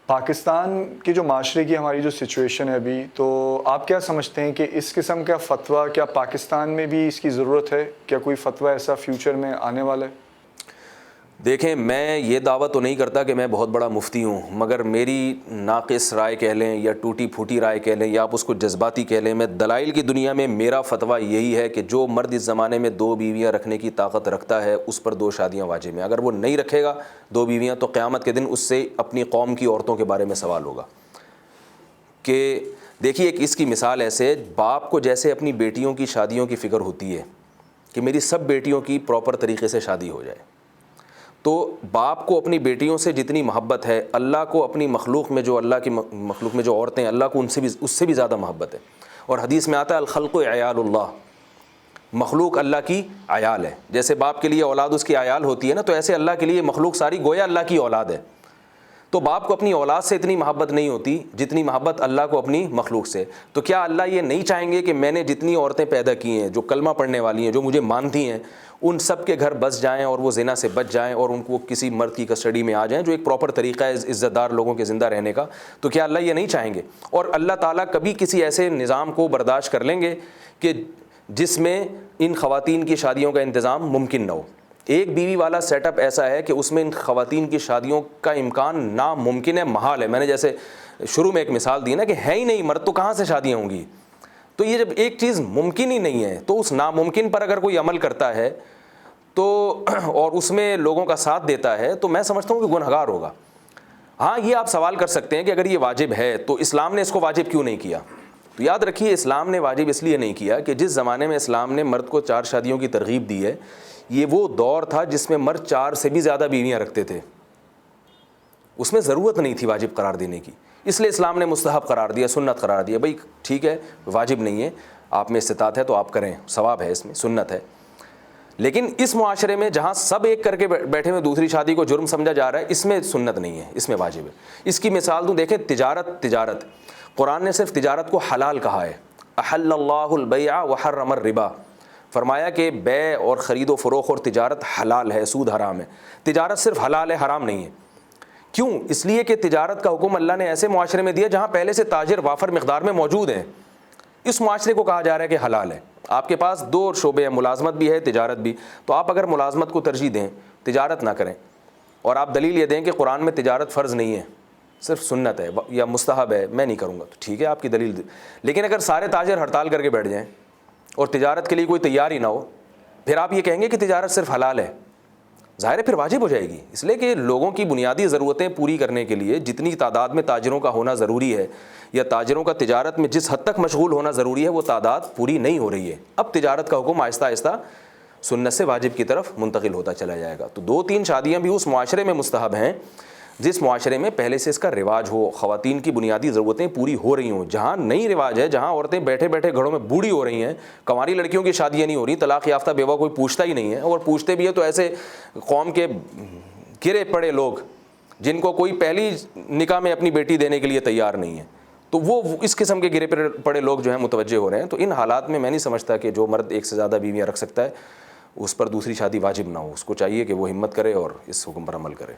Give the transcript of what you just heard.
پاکستان کی جو معاشرے کی ہماری جو سچویشن ہے ابھی، تو آپ کیا سمجھتے ہیں کہ اس قسم کا فتویٰ کیا پاکستان میں بھی اس کی ضرورت ہے؟ کیا کوئی فتویٰ ایسا فیوچر میں آنے والا ہے؟ دیکھیں، میں یہ دعویٰ تو نہیں کرتا کہ میں بہت بڑا مفتی ہوں، مگر میری ناقص رائے کہہ لیں یا ٹوٹی پھوٹی رائے کہہ لیں یا آپ اس کو جذباتی کہہ لیں، میں دلائل کی دنیا میں میرا فتویٰ یہی ہے کہ جو مرد اس زمانے میں 2 بیویاں رکھنے کی طاقت رکھتا ہے اس پر 2 شادیاں واجب ہیں۔ اگر وہ نہیں رکھے گا 2 بیویاں تو قیامت کے دن اس سے اپنی قوم کی عورتوں کے بارے میں سوال ہوگا۔ کہ دیکھیے، ایک اس کی مثال ایسے، باپ کو جیسے اپنی بیٹیوں کی شادیوں کی فکر ہوتی ہے کہ میری سب بیٹیوں کی پراپر طریقے سے شادی ہو جائے، تو باپ کو اپنی بیٹیوں سے جتنی محبت ہے، اللہ کو اپنی مخلوق میں جو اللہ کی مخلوق میں جو عورتیں، اللہ کو اس سے بھی زیادہ محبت ہے۔ اور حدیث میں آتا ہے الخلق عیال اللہ، مخلوق اللہ کی عیال ہے۔ جیسے باپ کے لیے اولاد اس کی عیال ہوتی ہے نا، تو ایسے اللہ کے لیے مخلوق ساری گویا اللہ کی اولاد ہے۔ تو باپ کو اپنی اولاد سے اتنی محبت نہیں ہوتی جتنی محبت اللہ کو اپنی مخلوق سے۔ تو کیا اللہ یہ نہیں چاہیں گے کہ میں نے جتنی عورتیں پیدا کی ہیں، جو کلمہ پڑھنے والی ہیں، جو مجھے مانتی ہیں، ان سب کے گھر بس جائیں اور وہ زنا سے بچ جائیں اور ان کو کسی مرد کی کسٹڈی میں آ جائیں، جو ایک پراپر طریقہ ہے عزت دار لوگوں کے زندہ رہنے کا؟ تو کیا اللہ یہ نہیں چاہیں گے؟ اور اللہ تعالیٰ کبھی کسی ایسے نظام کو برداشت کر لیں گے کہ جس میں ان خواتین کی شادیوں کا انتظام ممکن نہ ہو؟ ایک بیوی والا سیٹ اپ ایسا ہے کہ اس میں ان خواتین کی شادیوں کا امکان ناممکن ہے، محال ہے۔ میں نے جیسے شروع میں ایک مثال دی نا کہ ہے ہی نہیں مرد، تو کہاں سے شادیاں ہوں گی؟ تو یہ جب ایک چیز ممکن ہی نہیں ہے تو اس ناممکن پر اگر کوئی عمل کرتا ہے تو اور اس میں لوگوں کا ساتھ دیتا ہے تو میں سمجھتا ہوں کہ گنہگار ہوگا۔ ہاں، یہ آپ سوال کر سکتے ہیں کہ اگر یہ واجب ہے تو اسلام نے اس کو واجب کیوں نہیں کیا؟ تو یاد رکھیے، اسلام نے واجب اس لیے نہیں کیا کہ جس زمانے میں اسلام نے مرد کو 4 شادیوں کی ترغیب دی ہے، یہ وہ دور تھا جس میں مرد 4 سے بھی زیادہ بیویاں رکھتے تھے، اس میں ضرورت نہیں تھی واجب قرار دینے کی، اس لیے اسلام نے مستحب قرار دیا، سنت قرار دیا۔ بھائی ٹھیک ہے، واجب نہیں ہے، آپ میں استطاعت ہے تو آپ کریں، ثواب ہے، اس میں سنت ہے۔ لیکن اس معاشرے میں جہاں سب ایک کر کے بیٹھے ہوئے دوسری شادی کو جرم سمجھا جا رہا ہے، اس میں سنت نہیں ہے، اس میں واجب ہے۔ اس کی مثال دوں، دیکھیں تجارت قرآن نے صرف تجارت کو حلال کہا ہے، احل اللہ البیع وحرم الربا، فرمایا کہ بیع اور خرید و فروخت اور تجارت حلال ہے، سود حرام ہے۔ تجارت صرف حلال ہے، حرام نہیں ہے۔ کیوں؟ اس لیے کہ تجارت کا حکم اللہ نے ایسے معاشرے میں دیا جہاں پہلے سے تاجر وافر مقدار میں موجود ہیں، اس معاشرے کو کہا جا رہا ہے کہ حلال ہے۔ آپ کے پاس 2 شعبے ہیں، ملازمت بھی ہے، تجارت بھی، تو آپ اگر ملازمت کو ترجیح دیں، تجارت نہ کریں، اور آپ دلیل یہ دیں کہ قرآن میں تجارت فرض نہیں ہے، صرف سنت ہے یا مستحب ہے، میں نہیں کروں گا، تو ٹھیک ہے، آپ کی دلیل دیں۔ لیکن اگر سارے تاجر ہڑتال کر کے بیٹھ جائیں اور تجارت کے لیے کوئی تیار ہی نہ ہو، پھر آپ یہ کہیں گے کہ تجارت صرف حلال ہے، ظاہر ہے پھر واجب ہو جائے گی۔ اس لیے کہ لوگوں کی بنیادی ضرورتیں پوری کرنے کے لیے جتنی تعداد میں تاجروں کا ہونا ضروری ہے، یا تاجروں کا تجارت میں جس حد تک مشغول ہونا ضروری ہے، وہ تعداد پوری نہیں ہو رہی ہے۔ اب تجارت کا حکم آہستہ آہستہ سنت سے واجب کی طرف منتقل ہوتا چلا جائے گا۔ تو 2-3 شادیاں بھی اس معاشرے میں مستحب ہیں جس معاشرے میں پہلے سے اس کا رواج ہو، خواتین کی بنیادی ضرورتیں پوری ہو رہی ہوں۔ جہاں نہیں رواج ہے، جہاں عورتیں بیٹھے بیٹھے گھروں میں بوڑھی ہو رہی ہیں، کنواری لڑکیوں کی شادیاں نہیں ہو رہی، طلاق یافتہ بیوہ کوئی پوچھتا ہی نہیں ہے، اور پوچھتے بھی ہے تو ایسے قوم کے گرے پڑے لوگ جن کو کوئی پہلی نکاح میں اپنی بیٹی دینے کے لیے تیار نہیں ہے، تو وہ اس قسم کے گرے پڑے لوگ جو ہیں متوجہ ہو رہے ہیں۔ تو ان حالات میں نہیں سمجھتا کہ جو مرد 1 سے زیادہ بیویاں رکھ سکتا ہے اس پر دوسری شادی واجب نہ ہو، اس کو چاہیے کہ وہ ہمت کرے اور اس حکم پر عمل کرے۔